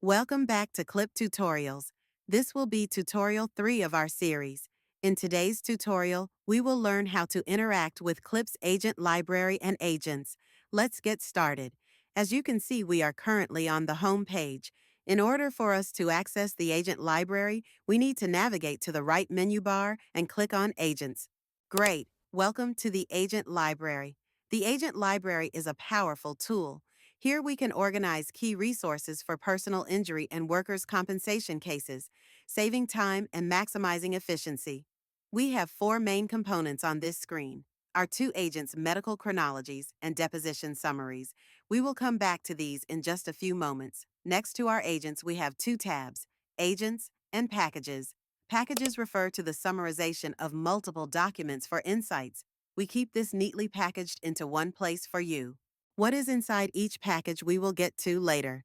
Welcome back to KLIP Tutorials. This will be tutorial 3 of our series. In today's tutorial, we will learn how to interact with KLIP's agent library and agents. Let's get started. As you can see, we are currently on the home page. In order for us to access the agent library, we need to navigate to the right menu bar and click on Agents. Great! Welcome to the Agent Library. The Agent Library is a powerful tool. Here we can organize key resources for personal injury and workers' compensation cases, saving time and maximizing efficiency. We have 4 main components on this screen: our 2 agents' medical chronologies and deposition summaries. We will come back to these in just a few moments. Next to our agents, we have 2 tabs: Agents and Packages. Packages refer to the summarization of multiple documents for insights. We keep this neatly packaged into one place for you. What is inside each package we will get to later.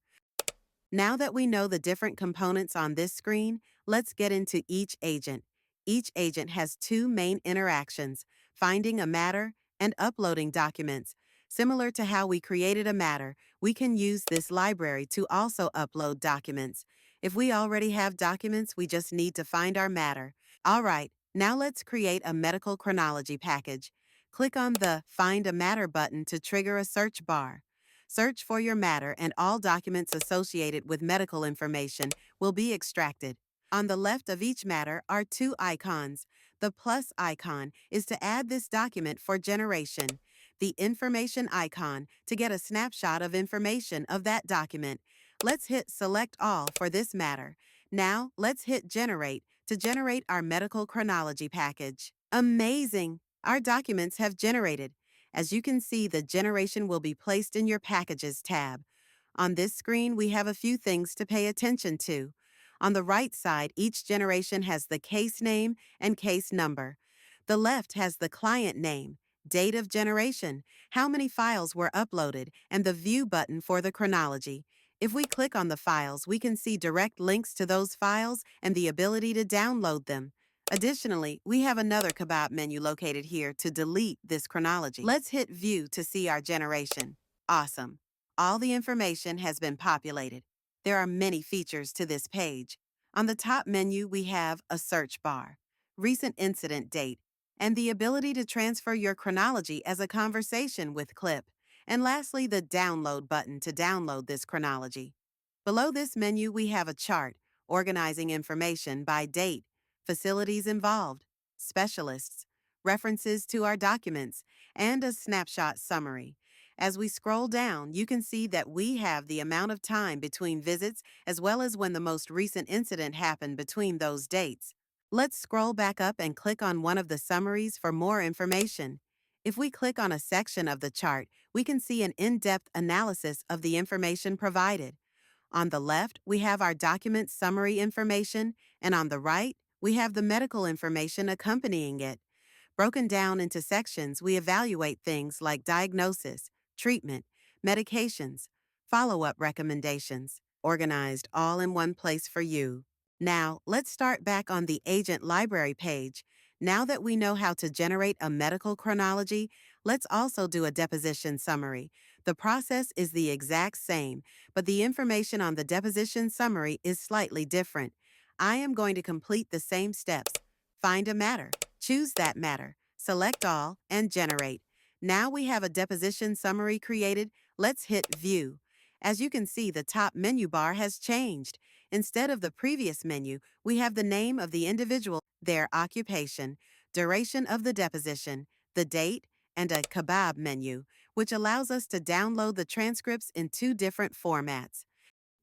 Now that we know the different components on this screen, let's get into each agent. Each agent has 2 main interactions: finding a matter and uploading documents. Similar to how we created a matter, we can use this library to also upload documents. If we already have documents, we just need to find our matter. All right, now let's create a medical chronology package. Click on the Find a Matter button to trigger a search bar. Search for your matter and all documents associated with medical information will be extracted. On the left of each matter are 2 icons. The plus icon is to add this document for generation. The information icon to get a snapshot of information of that document. Let's hit Select All for this matter. Now, let's hit Generate to generate our medical chronology package. Amazing! Our documents have generated. As you can see, the generation will be placed in your Packages tab. On this screen, we have a few things to pay attention to. On the right side, each generation has the case name and case number. The left has the client name, date of generation, how many files were uploaded, and the View button for the chronology. If we click on the files, we can see direct links to those files and the ability to download them. Additionally, we have another kebab menu located here to delete this chronology. Let's hit View to see our generation. Awesome. All the information has been populated. There are many features to this page. On the top menu, we have a search bar, recent incident date, and the ability to transfer your chronology as a conversation with KLIP. And lastly, the Download button to download this chronology. Below this menu, we have a chart organizing information by date, facilities involved, specialists, references to our documents, and a snapshot summary. As we scroll down, you can see that we have the amount of time between visits as well as when the most recent incident happened between those dates. Let's scroll back up and click on one of the summaries for more information. If we click on a section of the chart, we can see an in-depth analysis of the information provided. On the left, we have our document summary information, and on the right, we have the medical information accompanying it. Broken down into sections, we evaluate things like diagnosis, treatment, medications, follow-up recommendations, organized all in one place for you. Now, let's start back on the Agent Library page. Now that we know how to generate a medical chronology, let's also do a deposition summary. The process is the exact same, but the information on the deposition summary is slightly different. I am going to complete the same steps. Find a matter, choose that matter, select all, and generate. Now we have a deposition summary created. Let's hit View. As you can see, the top menu bar has changed. Instead of the previous menu, we have the name of the individual, their occupation, duration of the deposition, the date, and a kebab menu, which allows us to download the transcripts in 2 different formats.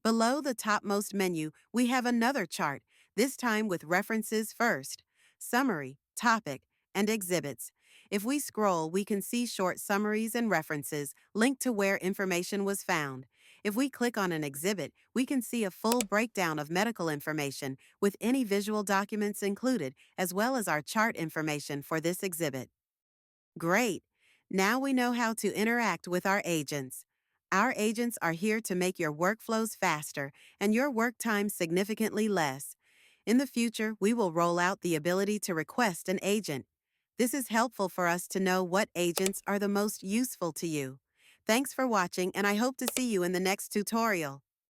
Below the topmost menu, we have another chart, this time with references first, summary, topic, and exhibits. If we scroll, we can see short summaries and references linked to where information was found. If we click on an exhibit, we can see a full breakdown of medical information with any visual documents included, as well as our chart information for this exhibit. Great! Now we know how to interact with our agents. Our agents are here to make your workflows faster and your work time significantly less. In the future, we will roll out the ability to request an agent. This is helpful for us to know what agents are the most useful to you. Thanks for watching, and I hope to see you in the next tutorial.